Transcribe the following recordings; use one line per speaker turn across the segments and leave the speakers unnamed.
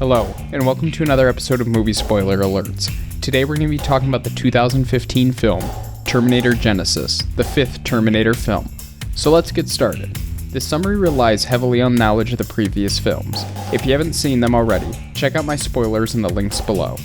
Hello, and welcome to another episode of Movie Spoiler Alerts. Today we're going to be talking about the 2015 film, Terminator Genisys, the fifth Terminator film. So let's get started. This summary relies heavily on knowledge of the previous films. If you haven't seen them already, check out my spoilers in the links below.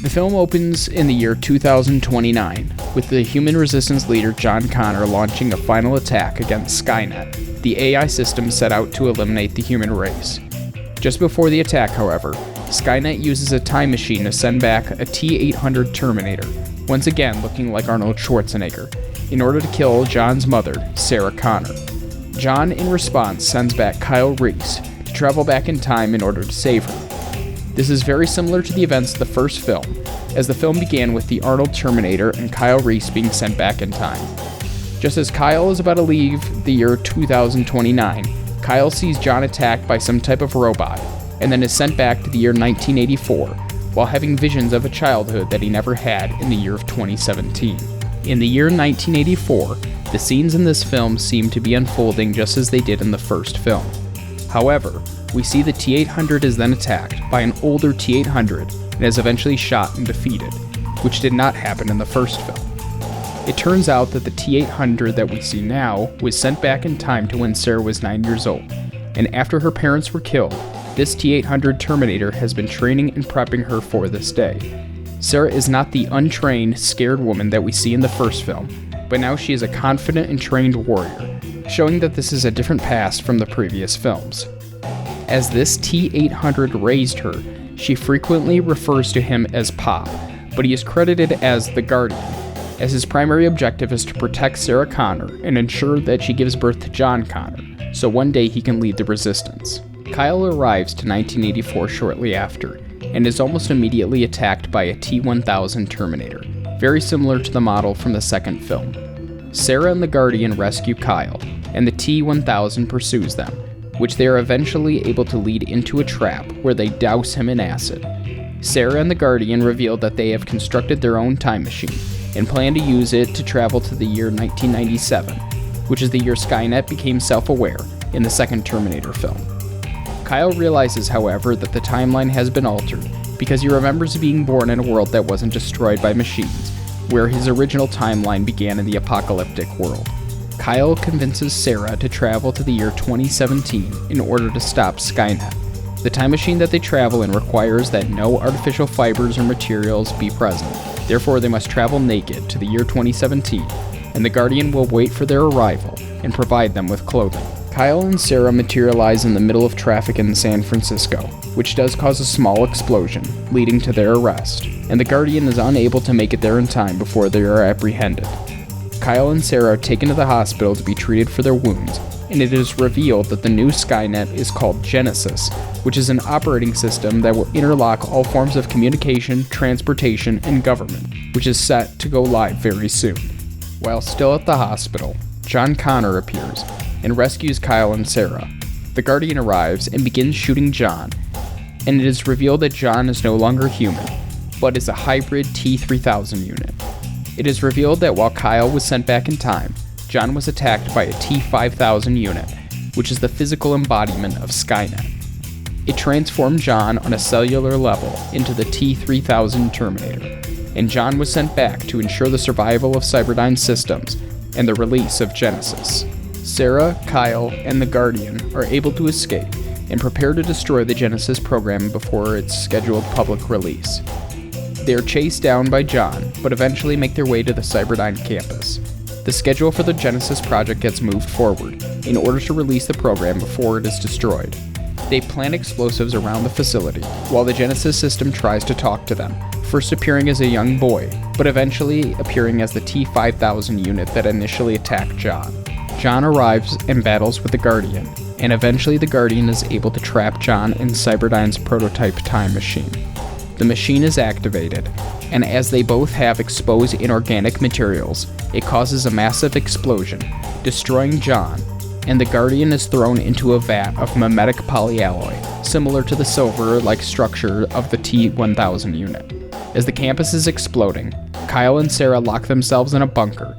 The film opens in the year 2029, with the human resistance leader John Connor launching a final attack against Skynet, the AI system set out to eliminate the human race. Just before the attack, however, Skynet uses a time machine to send back a T-800 Terminator, once again looking like Arnold Schwarzenegger, in order to kill John's mother, Sarah Connor. John, in response, sends back Kyle Reese to travel back in time in order to save her. This is very similar to the events of the first film, as the film began with the Arnold Terminator and Kyle Reese being sent back in time. Just as Kyle is about to leave the year 2029, Kyle sees John attacked by some type of robot, and then is sent back to the year 1984, while having visions of a childhood that he never had in the year of 2017. In the year 1984, the scenes in this film seem to be unfolding just as they did in the first film. However, we see the T-800 is then attacked by an older T-800 and is eventually shot and defeated, which did not happen in the first film. It turns out that the T-800 that we see now was sent back in time to when Sarah was 9 years old, and after her parents were killed, this T-800 Terminator has been training and prepping her for this day. Sarah is not the untrained, scared woman that we see in the first film, but now she is a confident and trained warrior, showing that this is a different past from the previous films. As this T-800 raised her, she frequently refers to him as Pop, but he is credited as the Guardian, as his primary objective is to protect Sarah Connor and ensure that she gives birth to John Connor, so one day he can lead the Resistance. Kyle arrives to 1984 shortly after, and is almost immediately attacked by a T-1000 Terminator, very similar to the model from the second film. Sarah and the Guardian rescue Kyle, and the T-1000 pursues them, which they are eventually able to lead into a trap where they douse him in acid. Sarah and the Guardian reveal that they have constructed their own time machine and plan to use it to travel to the year 1997, which is the year Skynet became self-aware in the second Terminator film. Kyle realizes, however, that the timeline has been altered because he remembers being born in a world that wasn't destroyed by machines, where his original timeline began in the apocalyptic world. Kyle convinces Sarah to travel to the year 2017 in order to stop Skynet. The time machine that they travel in requires that no artificial fibers or materials be present. Therefore, they must travel naked to the year 2017, and the Guardian will wait for their arrival and provide them with clothing. Kyle and Sarah materialize in the middle of traffic in San Francisco, which does cause a small explosion, leading to their arrest, and the Guardian is unable to make it there in time before they are apprehended. Kyle and Sarah are taken to the hospital to be treated for their wounds, and it is revealed that the new Skynet is called Genisys, which is an operating system that will interlock all forms of communication, transportation, and government, which is set to go live very soon. While still at the hospital, John Connor appears and rescues Kyle and Sarah. The Guardian arrives and begins shooting John, and it is revealed that John is no longer human, but is a hybrid T-3000 unit. It is revealed that while Kyle was sent back in time, John was attacked by a T-5000 unit, which is the physical embodiment of Skynet. It transformed John on a cellular level into the T-3000 Terminator, and John was sent back to ensure the survival of Cyberdyne systems and the release of Genisys. Sarah, Kyle, and the Guardian are able to escape and prepare to destroy the Genisys program before its scheduled public release. They are chased down by John, but eventually make their way to the Cyberdyne campus. The schedule for the Genisys project gets moved forward in order to release the program before it is destroyed. They plant explosives around the facility, while the Genisys system tries to talk to them, first appearing as a young boy, but eventually appearing as the T-5000 unit that initially attacked John. John arrives and battles with the Guardian, and eventually the Guardian is able to trap John in Cyberdyne's prototype time machine. The machine is activated, and as they both have exposed inorganic materials, it causes a massive explosion, destroying John, and the Guardian is thrown into a vat of mimetic polyalloy, similar to the silver-like structure of the T-1000 unit. As the campus is exploding, Kyle and Sarah lock themselves in a bunker,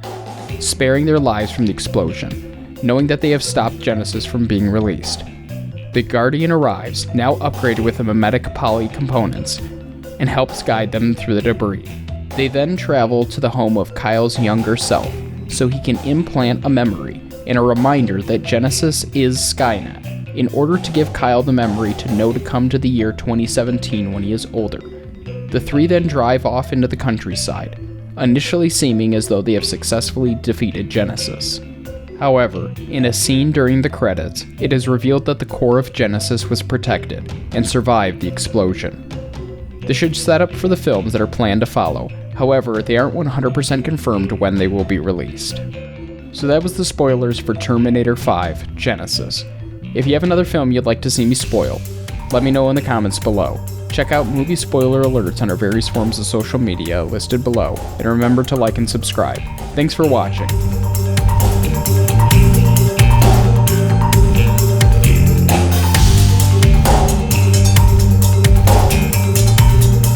sparing their lives from the explosion. knowing that they have stopped Genisys from being released. The Guardian arrives, now upgraded with mimetic poly components, and helps guide them through the debris. They then travel to the home of Kyle's younger self, so he can implant a memory and a reminder that Genisys is Skynet, in order to give Kyle the memory to know to come to the year 2017 when he is older. The three then drive off into the countryside, initially seeming as though they have successfully defeated Genisys. However, in a scene during the credits, it is revealed that the core of Genisys was protected and survived the explosion. This should set up for the films that are planned to follow, however, they aren't 100% confirmed when they will be released. So that was the spoilers for Terminator 5 Genisys. If you have another film you'd like to see me spoil, let me know in the comments below. Check out movie spoiler alerts on our various forms of social media listed below, and remember to like and subscribe. Thanks for watching.